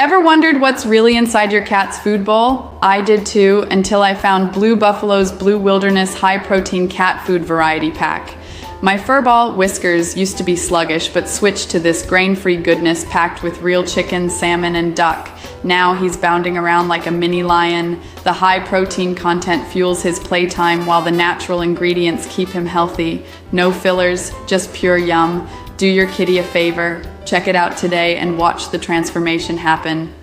Ever wondered what's really inside your cat's food bowl? I did too, until I found Blue Buffalo's Blue Wilderness High Protein Cat Food Variety Pack. My furball, Whiskers, used to be sluggish, but switched to this grain-free goodness packed with real chicken, salmon, and duck. Now he's bounding around like a mini lion. The high-protein content fuels his playtime, while the natural ingredients keep him healthy. No fillers, just pure yum. Do your kitty a favor. Check it out today and watch the transformation happen.